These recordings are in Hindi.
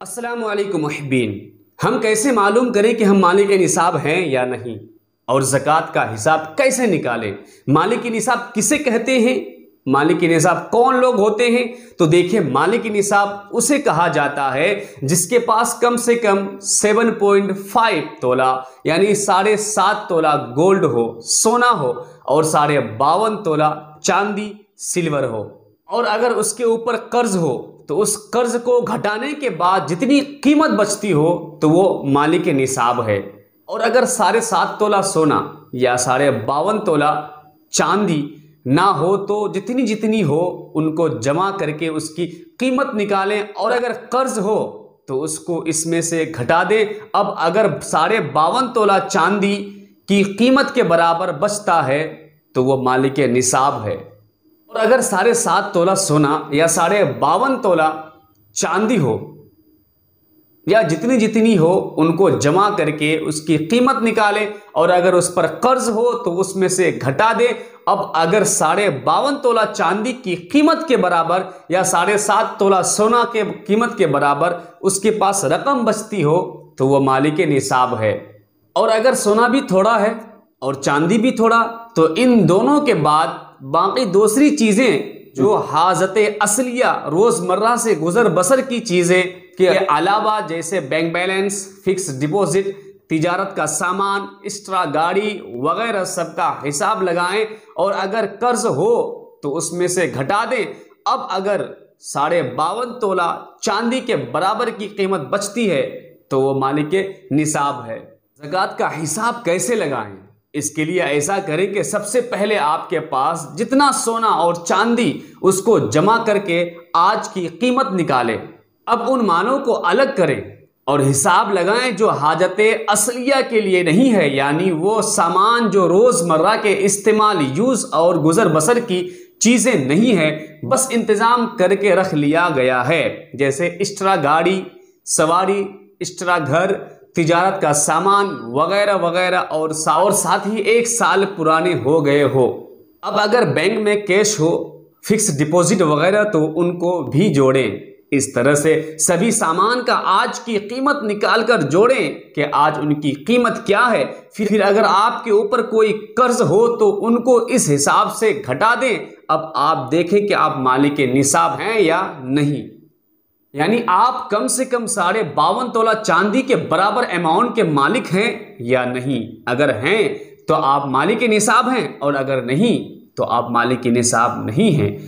अस्सलामु अलैकुम मुहिब्बीन। हम कैसे मालूम करें कि हम मालिक निसाब हैं या नहीं, और ज़कात का हिसाब कैसे निकालें? मालिक निसाब किसे कहते हैं? मालिक निसाब कौन लोग होते हैं? तो देखिए, मालिक निसाब उसे कहा जाता है जिसके पास कम से कम 7.5 तोला यानी 7.5 तोला गोल्ड हो, सोना हो, और 52.5 तोला चांदी सिल्वर हो। और अगर उसके ऊपर कर्ज हो तो उस कर्ज को घटाने के बाद जितनी कीमत बचती हो तो वो मालिक निसाब है। और अगर 7.5 तोला सोना या 52.5 तोला चांदी ना हो तो जितनी जितनी हो उनको जमा करके उसकी कीमत निकालें, और अगर कर्ज हो तो उसको इसमें से घटा दें। अब अगर 52.5 तोला चांदी की कीमत के बराबर बचता है तो वो मालिक निसाब है। और अगर 7.5 तोला सोना या 52.5 तोला चांदी हो या जितनी जितनी हो उनको जमा करके उसकी कीमत निकालें, और अगर उस पर कर्ज हो तो उसमें से घटा दें। अब अगर 52.5 तोला चांदी की कीमत के बराबर या 7.5 तोला सोना के कीमत के बराबर उसके पास रकम बचती हो तो वह मालिक निसाब है। और अगर सोना भी थोड़ा है और चांदी भी थोड़ा, तो इन दोनों के बाद बाकी दूसरी चीजें जो हाजत असलिया रोजमर्रा से गुजर बसर की चीजें के अलावा, जैसे बैंक बैलेंस, फिक्स डिपॉजिट, तिजारत का सामान, एक्स्ट्रा गाड़ी वगैरह सबका हिसाब लगाएं, और अगर कर्ज हो तो उसमें से घटा दें। अब अगर 52.5 तोला चांदी के बराबर की कीमत बचती है तो वो मालिक निसाब है। ज़कात का हिसाब कैसे लगाएं? इसके लिए ऐसा करें कि सबसे पहले आपके पास जितना सोना और चांदी उसको जमा करके आज की कीमत निकालें। अब उन मानों को अलग करें और हिसाब लगाएं जो हाजते असलिया के लिए नहीं है, यानी वो सामान जो रोजमर्रा के इस्तेमाल, यूज और गुजर बसर की चीजें नहीं है, बस इंतजाम करके रख लिया गया है, जैसे एक्स्ट्रा गाड़ी सवारी, एक्स्ट्रा घर, तिजारत का सामान वगैरह वगैरह, और साथ ही 1 साल पुराने हो गए हो। अब अगर बैंक में कैश हो, फिक्स डिपॉजिट वगैरह, तो उनको भी जोड़ें। इस तरह से सभी सामान का आज की कीमत निकाल कर जोड़ें कि आज उनकी कीमत क्या है। फिर अगर आपके ऊपर कोई कर्ज हो तो उनको इस हिसाब से घटा दें। अब आप देखें कि आप मालिक निसाब हैं या नहीं, यानी आप कम से कम 52.5 तोला चांदी के बराबर अमाउंट के मालिक हैं या नहीं। अगर हैं तो आप मालिक निसाब हैं, और अगर नहीं तो आप मालिक निसाब नहीं हैं।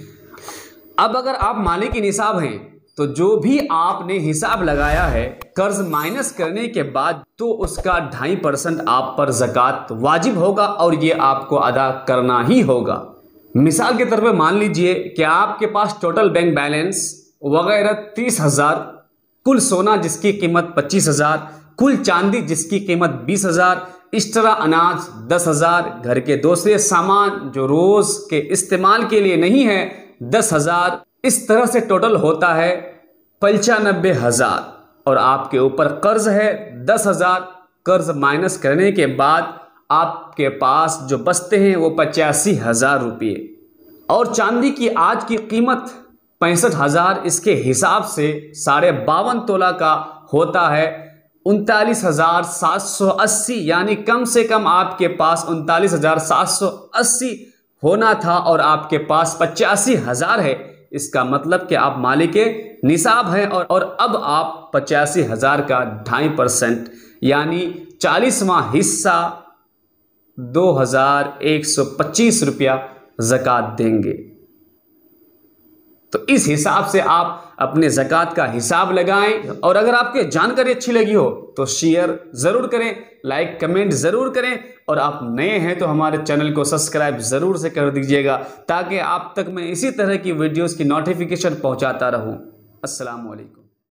अब अगर आप मालिक निसाब हैं तो जो भी आपने हिसाब लगाया है कर्ज माइनस करने के बाद, तो उसका 2.5% आप पर ज़कात वाजिब होगा, और ये आपको अदा करना ही होगा। मिसाल के तौर पर मान लीजिए कि आपके पास टोटल बैंक बैलेंस वगैरह 30,000, कुल सोना जिसकी कीमत 25,000, कुल चांदी जिसकी कीमत 20,000, एक्स्ट्रा अनाज 10,000, घर के दूसरे सामान जो रोज के इस्तेमाल के लिए नहीं है 10,000, इस तरह से टोटल होता है 95,000। और आपके ऊपर कर्ज है 10,000। कर्ज माइनस करने के बाद आपके पास जो बचते हैं वो 85,000 रुपये, और चांदी की आज की कीमत 65,000। इसके हिसाब से 52.5 तोला का होता है 39,780, यानी कम से कम आपके पास 39,780 होना था और आपके पास 85,000 है। इसका मतलब कि आप मालिक निसाब हैं, और अब आप 85,000 का 2.5% यानी 40वां हिस्सा 2,125 रुपया ज़कात देंगे। तो इस हिसाब से आप अपने ज़कात का हिसाब लगाएं। और अगर आपको जानकारी अच्छी लगी हो तो शेयर ज़रूर करें, लाइक कमेंट ज़रूर करें, और आप नए हैं तो हमारे चैनल को सब्सक्राइब ज़रूर से कर दीजिएगा, ताकि आप तक मैं इसी तरह की वीडियोस की नोटिफिकेशन पहुंचाता रहूं। अस्सलाम वालेकुम।